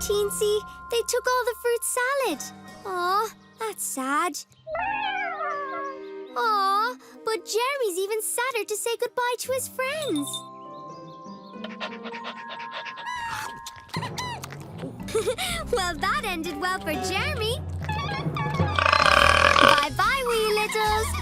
Teensy. They took all the fruit salad. Aw, that's sad. Aw, but Jeremy's even sadder to say goodbye to his friends. Well, that ended well for Jeremy. Bye-bye, wee littles.